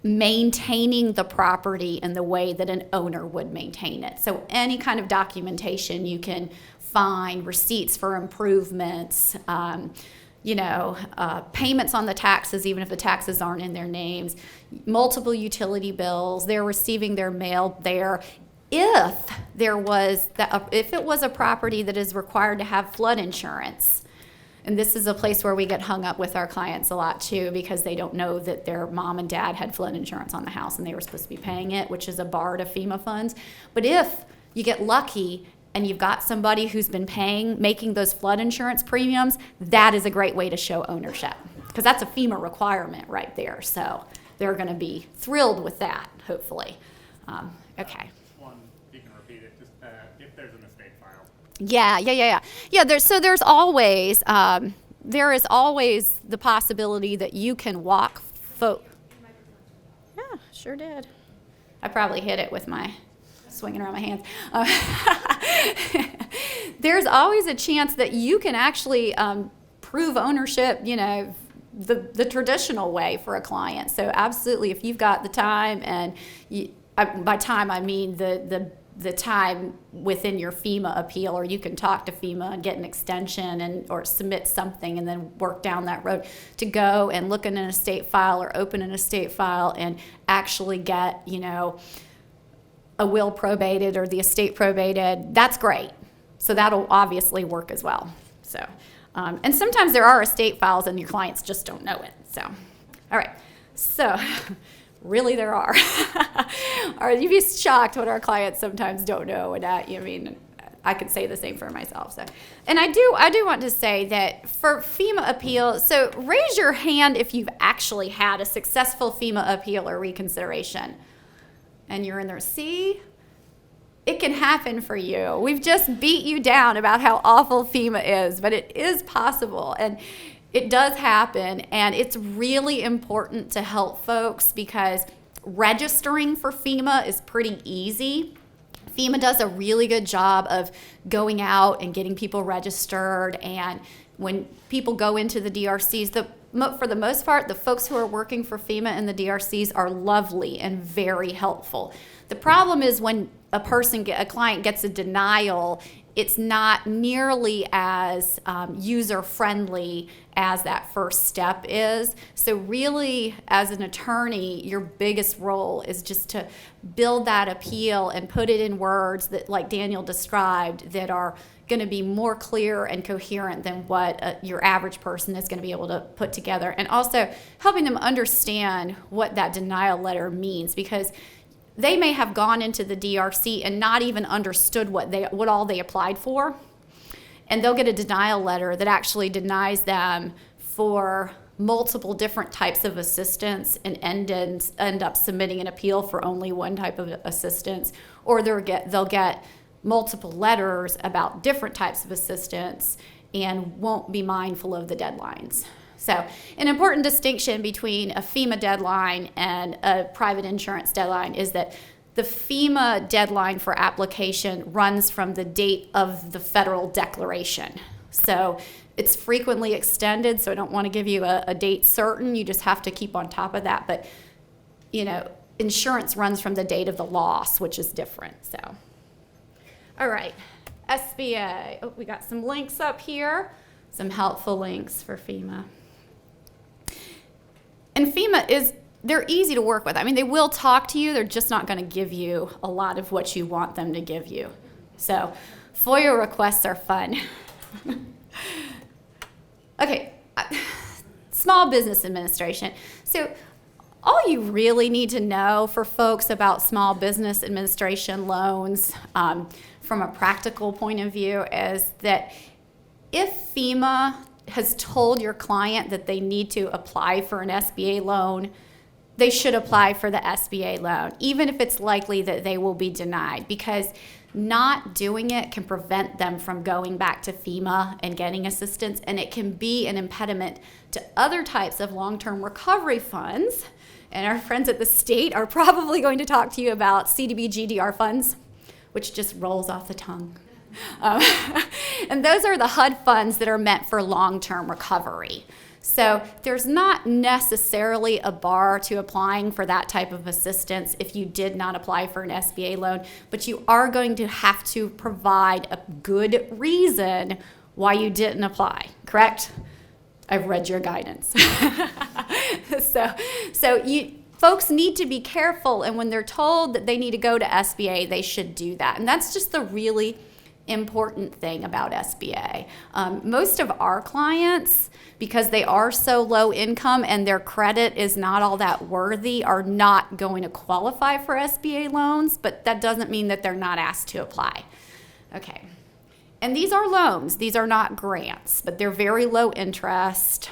maintaining the property in the way that an owner would maintain it. So any kind of documentation you can find, receipts for improvements, payments on the taxes, even if the taxes aren't in their names, multiple utility bills, they're receiving their mail there. If it was a property that is required to have flood insurance, and this is a place where we get hung up with our clients a lot too, because they don't know that their mom and dad had flood insurance on the house and they were supposed to be paying it, which is a bar to FEMA funds. But if you get lucky and you've got somebody who's been making those flood insurance premiums, that is a great way to show ownership, because that's a FEMA requirement right there. So they're going to be thrilled with that, hopefully. Okay. One, you can repeat it, just if there's an estate file. Yeah, there is always the possibility that you can walk folk. Yeah, sure did. I probably hit it with my swinging around my hands. There's always a chance that you can actually prove ownership, the traditional way for a client. So absolutely, if you've got the time, and by time I mean the time within your FEMA appeal, or you can talk to FEMA and get an extension or submit something and then work down that road to go and look in an estate file or open an estate file and actually get, a will probated or the estate probated. That's great. So that'll obviously work as well. So, and sometimes there are estate files and your clients just don't know it. So, all right. So, really there are. All right, you'd be shocked what our clients sometimes don't know. And I could say the same for myself. So, and I do want to say that for FEMA appeal, so raise your hand if you've actually had a successful FEMA appeal or reconsideration. And you're in there. See, it can happen for you. We've just beat you down about how awful FEMA is, but it is possible, and it does happen, and it's really important to help folks because registering for FEMA is pretty easy. FEMA does a really good job of going out and getting people registered, and when people go into the DRCs, for the most part, the folks who are working for FEMA and the DRCs are lovely and very helpful. The problem is when a client gets a denial, it's not nearly as user-friendly as that first step is. So really, as an attorney, your biggest role is just to build that appeal and put it in words that, like Daniel described, that are going to be more clear and coherent than what your average person is going to be able to put together. And also helping them understand what that denial letter means, because they may have gone into the DRC and not even understood what all they applied for. And they'll get a denial letter that actually denies them for multiple different types of assistance and end up submitting an appeal for only one type of assistance. Or they'll get multiple letters about different types of assistance and won't be mindful of the deadlines. So an important distinction between a FEMA deadline and a private insurance deadline is that the FEMA deadline for application runs from the date of the federal declaration. So it's frequently extended, so I don't want to give you a date certain. You just have to keep on top of that. But, insurance runs from the date of the loss, which is different. So, all right, SBA. Oh, we got some links up here, some helpful links for FEMA. And FEMA they're easy to work with. I mean, they will talk to you. They're just not going to give you a lot of what you want them to give you. So FOIA requests are fun. Okay, Small Business Administration. So all you really need to know for folks about Small Business Administration loans from a practical point of view is that if FEMA has told your client that they need to apply for an SBA loan, they should apply for the SBA loan, even if it's likely that they will be denied, because not doing it can prevent them from going back to FEMA and getting assistance, and it can be an impediment to other types of long-term recovery funds. And our friends at the state are probably going to talk to you about CDBG-DR funds, which just rolls off the tongue. And those are the HUD funds that are meant for long-term recovery. So there's not necessarily a bar to applying for that type of assistance if you did not apply for an SBA loan, but you are going to have to provide a good reason why you didn't apply, correct? I've read your guidance. So folks need to be careful, and when they're told that they need to go to SBA, they should do that. And that's just the really important thing about SBA. Most of our clients, because they are so low income and their credit is not all that worthy, are not going to qualify for SBA loans, but that doesn't mean that they're not asked to apply. Okay. And these are loans. These are not grants, but they're very low interest.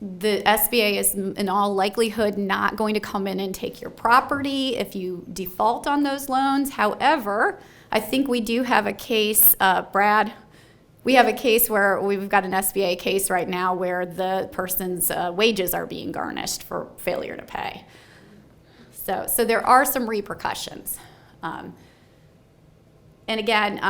The SBA is in all likelihood not going to come in and take your property if you default on those loans. However, I think we do have a case, Brad, we have a case where we've got an SBA case right now where the person's wages are being garnished for failure to pay. So there are some repercussions. And again,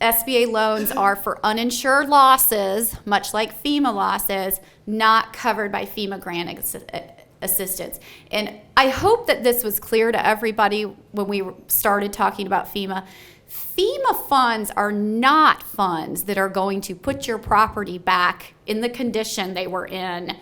SBA loans are for uninsured losses, much like FEMA losses, not covered by FEMA grant assistance. And I hope that this was clear to everybody when we started talking about FEMA. FEMA funds are not funds that are going to put your property back in the condition they were in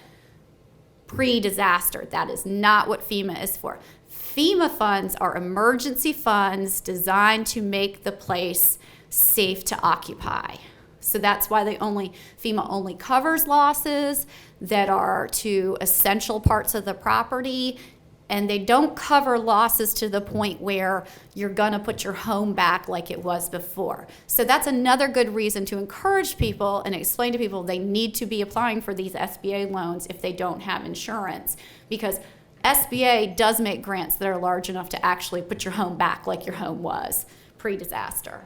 pre-disaster. That is not what FEMA is for. FEMA funds are emergency funds designed to make the place safe to occupy. So that's why FEMA only covers losses that are to essential parts of the property, and they don't cover losses to the point where you're gonna put your home back like it was before. So that's another good reason to encourage people and explain to people they need to be applying for these SBA loans if they don't have insurance, because SBA does make grants that are large enough to actually put your home back like your home was pre-disaster.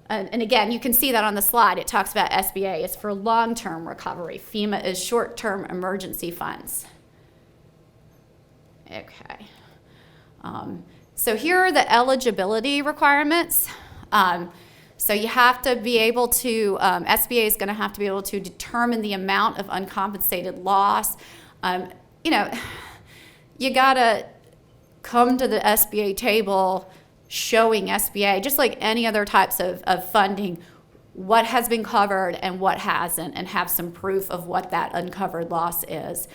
And again, you can see that on the slide. It talks about SBA is for long-term recovery. FEMA is short-term emergency funds. Okay. So here are the eligibility requirements. So you have to be able to, SBA is going to have to be able to determine the amount of uncompensated loss. You know, you got to come to the SBA table showing SBA, just like any other types of funding, what has been covered and what hasn't, and have some proof of what that uncovered loss is.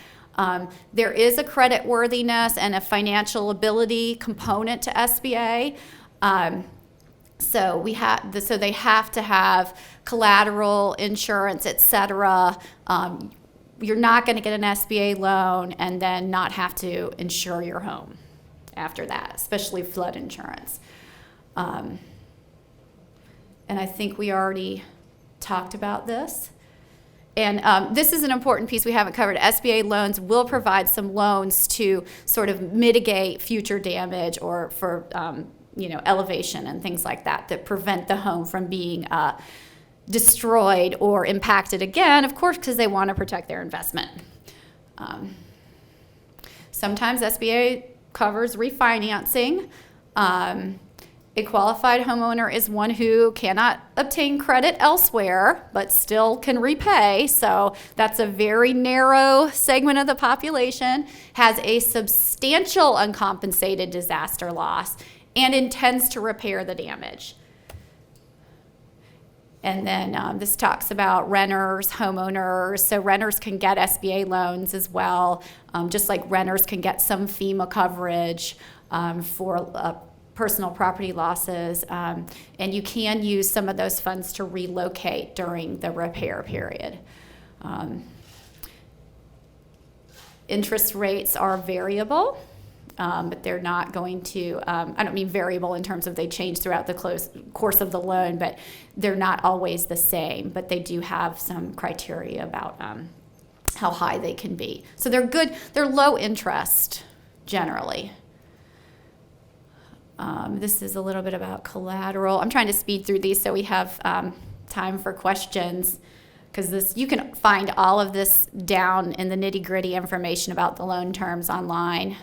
There is a credit worthiness and a financial ability component to SBA. So they have to have collateral, insurance, et cetera. You're not going to get an SBA loan and then not have to insure your home after that, especially flood insurance. And I think we already talked about this. And this is an important piece we haven't covered. SBA loans will provide some loans to sort of mitigate future damage or for elevation and things like that prevent the home from being destroyed or impacted again, of course, because they want to protect their investment. Sometimes SBA covers refinancing. A qualified homeowner is one who cannot obtain credit elsewhere, but still can repay. So that's a very narrow segment of the population, has a substantial uncompensated disaster loss, and intends to repair the damage. And then this talks about renters, homeowners. So renters can get SBA loans as well, just like renters can get some FEMA coverage for personal property losses. And you can use some of those funds to relocate during the repair period. Interest rates are variable. But they're not going to, I don't mean variable in terms of they change throughout the course of the loan, but they're not always the same. But they do have some criteria about how high they can be. So they're good, they're low interest generally. This is a little bit about collateral. I'm trying to speed through these so we have time for questions, because you can find all of this down in the nitty-gritty information about the loan terms online.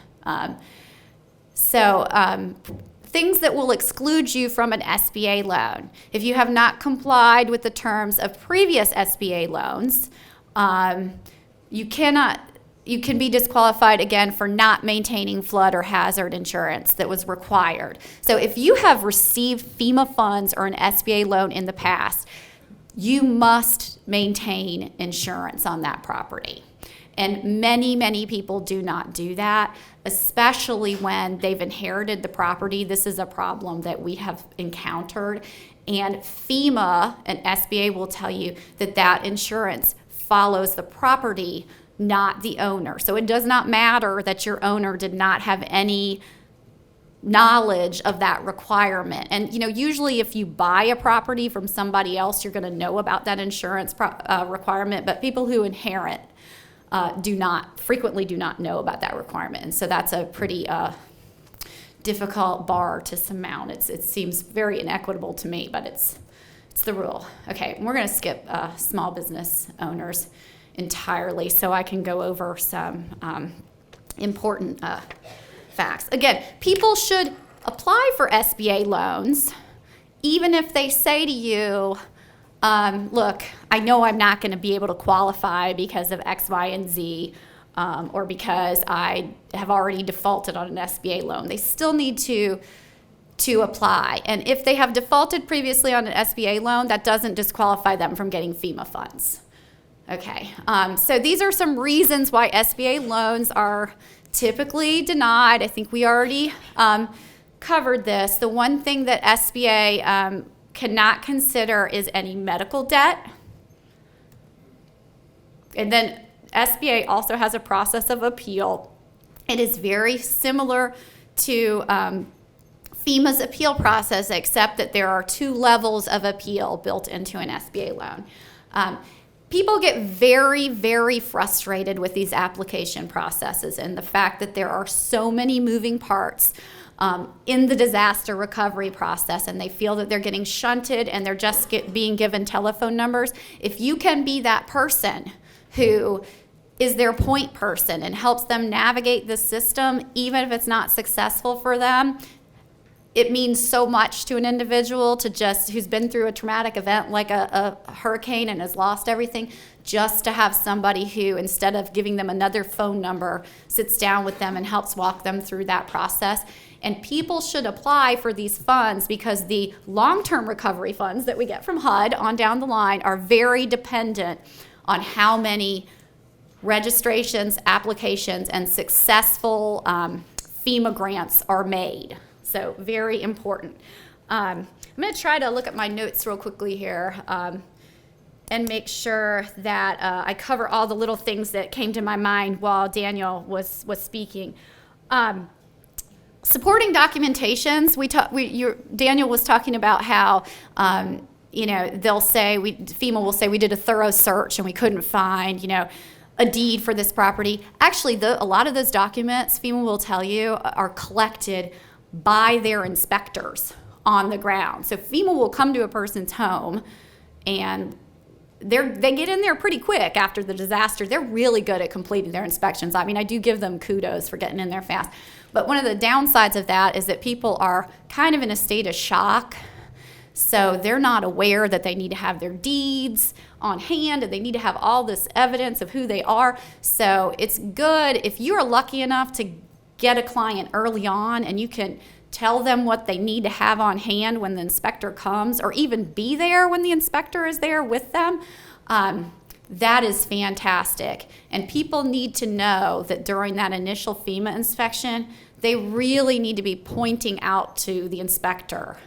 Things that will exclude you from an SBA loan. If you have not complied with the terms of previous SBA loans, you can be disqualified again for not maintaining flood or hazard insurance that was required. So if you have received FEMA funds or an SBA loan in the past, you must maintain insurance on that property. And many, many people do not do that, especially when they've inherited the property. This is a problem that we have encountered. And FEMA and SBA will tell you that insurance follows the property, not the owner. So it does not matter that your owner did not have any knowledge of that requirement. And usually if you buy a property from somebody else, you're going to know about that insurance requirement. But people who inherit frequently do not know about that requirement. And so that's a pretty difficult bar to surmount. It seems very inequitable to me, but it's the rule. Okay, we're going to skip small business owners entirely so I can go over some important facts. Again, people should apply for SBA loans even if they say to you, look, I know I'm not going to be able to qualify because of X, Y, and Z, or because I have already defaulted on an SBA loan. They still need to apply. And if they have defaulted previously on an SBA loan, that doesn't disqualify them from getting FEMA funds. Okay, so these are some reasons why SBA loans are typically denied. I think we already covered this. The one thing that SBA cannot consider is any medical debt. And then SBA also has a process of appeal. It is very similar to FEMA's appeal process, except that there are 2 levels of appeal built into an SBA loan. people get very, very frustrated with these application processes and the fact that there are so many moving parts in the disaster recovery process, and they feel that they're getting shunted and they're just being given telephone numbers. If you can be that person who is their point person and helps them navigate the system, even if it's not successful for them, it means so much to an individual who's been through a traumatic event like a hurricane and has lost everything, just to have somebody who, instead of giving them another phone number, sits down with them and helps walk them through that process. And people should apply for these funds because the long-term recovery funds that we get from HUD on down the line are very dependent on how many registrations, applications, and successful FEMA grants are made. So very important. I'm going to try to look at my notes real quickly here and make sure that I cover all the little things that came to my mind while Daniel was speaking. Supporting documentations, Daniel was talking about how, they'll say, FEMA will say we did a thorough search and we couldn't find, a deed for this property. Actually, a lot of those documents, FEMA will tell you, are collected by their inspectors on the ground. So FEMA will come to a person's home and they get in there pretty quick after the disaster. They're really good at completing their inspections. I mean, I do give them kudos for getting in there fast. But one of the downsides of that is that people are kind of in a state of shock. So they're not aware that they need to have their deeds on hand and they need to have all this evidence of who they are. So it's good if you're lucky enough to get a client early on and you can tell them what they need to have on hand when the inspector comes, or even be there when the inspector is there with them. That is fantastic. And people need to know that during that initial FEMA inspection, they really need to be pointing out to the inspector,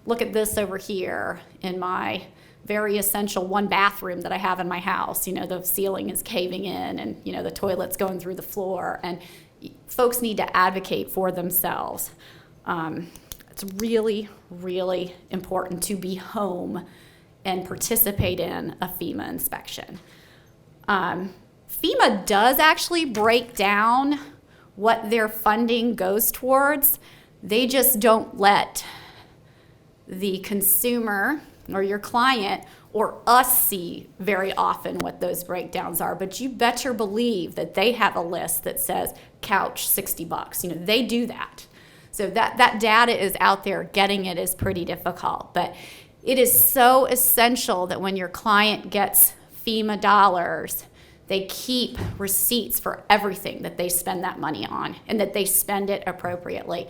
look at this over here in my very essential one bathroom that I have in my house. The ceiling is caving in and, the toilet's going through the floor. And folks need to advocate for themselves. It's really, really important to be home and participate in a FEMA inspection. FEMA does actually break down what their funding goes towards. They just don't let the consumer or your client or us see very often what those breakdowns are, but you better believe that they have a list that says couch $60. They do that. So that data is out there. Getting it is pretty difficult, but it is so essential that when your client gets FEMA dollars, they keep receipts for everything that they spend that money on and that they spend it appropriately.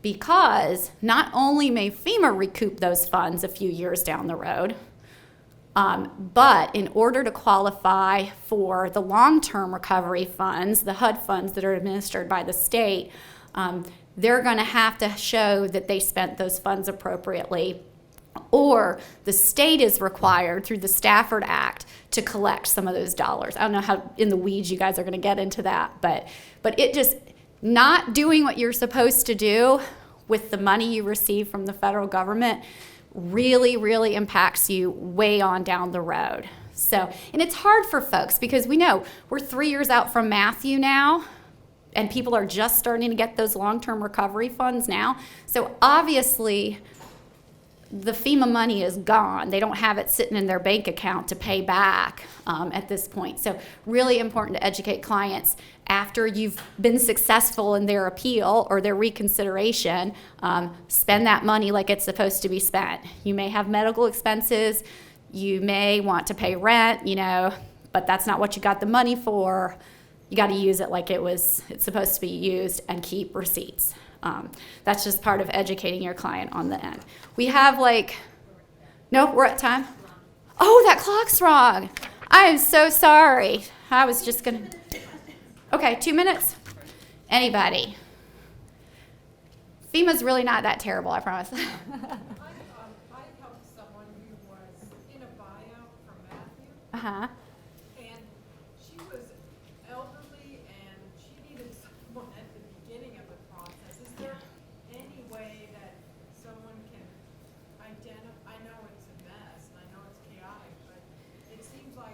Because not only may FEMA recoup those funds a few years down the road, but in order to qualify for the long-term recovery funds, the HUD funds that are administered by the state, they're going to have to show that they spent those funds appropriately, or the state is required through the Stafford Act to collect some of those dollars. I don't know how in the weeds you guys are going to get into that, but it just, not doing what you're supposed to do with the money you receive from the federal government really, really impacts you way on down the road. So, and it's hard for folks because we know we're 3 years out from Matthew now, and people are just starting to get those long-term recovery funds now. So obviously, the FEMA money is gone. They don't have it sitting in their bank account to pay back at this point. So really important to educate clients after you've been successful in their appeal or their reconsideration, spend that money like it's supposed to be spent. You may have medical expenses, you may want to pay rent, but that's not what you got the money for. You got to use it like it's supposed to be used and keep receipts. That's just part of educating your client on the end. We have no, we're at time. Oh, that clock's wrong. I am so sorry. I was just gonna, okay, 2 minutes. Anybody? FEMA's really not that terrible, I promise. I helped someone who was in a buyout from Matthew, Uh-huh. and she was elderly, and she needed someone at the beginning of the process. Is there any way that someone can identify? I know it's a mess, and I know it's chaotic, but it seems like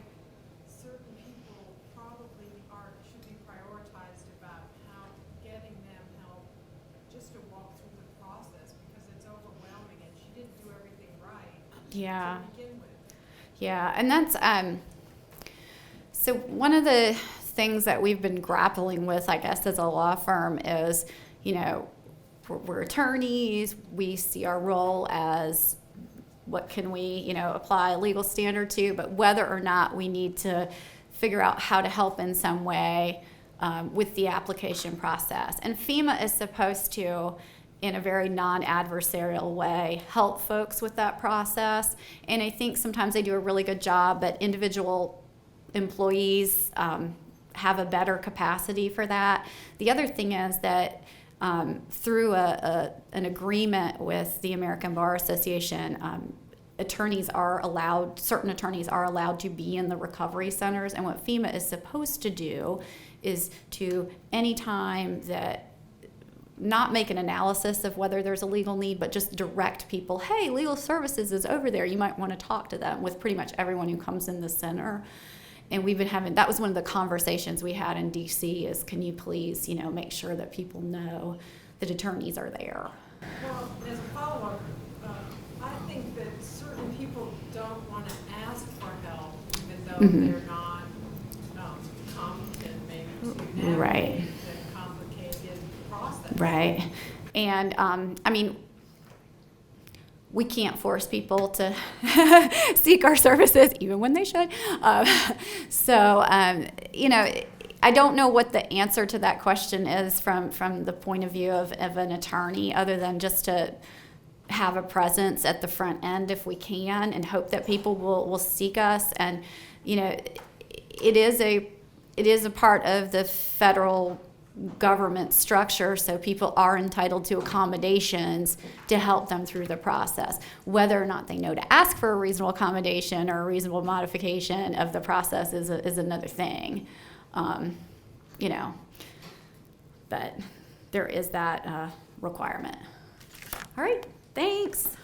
Yeah. to begin with. Yeah, and that's so one of the things that we've been grappling with, I guess, as a law firm is, you know, we're attorneys. We see our role as what can we, you know, apply a legal standard to, but whether or not we need to figure out how to help in some way with the application process. And FEMA is supposed to, in a very non-adversarial way, help folks with that process. And I think sometimes they do a really good job, but individual employees have a better capacity for that. The other thing is that through an agreement with the American Bar Association, certain attorneys are allowed to be in the recovery centers. And what FEMA is supposed to do is to, anytime that, not make an analysis of whether there's a legal need, but just direct people, hey, legal services is over there. You might want to talk to them, with pretty much everyone who comes in the center. And we've been having, that was one of the conversations we had in DC, is can you please, you know, make sure that people know that attorneys are there. Well, as a follow-up, I think that certain people don't want to ask for help, even though they're not competent maybe to navigate Right. the complicated process. Right. And I mean, we can't force people to seek our services, even when they should. You know, I don't know what the answer to that question is from the point of view of an attorney, other than just to have a presence at the front end if we can, and hope that people will seek us. And, you know, it is a part of the federal government structure, so people are entitled to accommodations to help them through the process. Whether or not they know to ask for a reasonable accommodation or a reasonable modification of the process is another thing, you know. But there is that requirement. All right, thanks.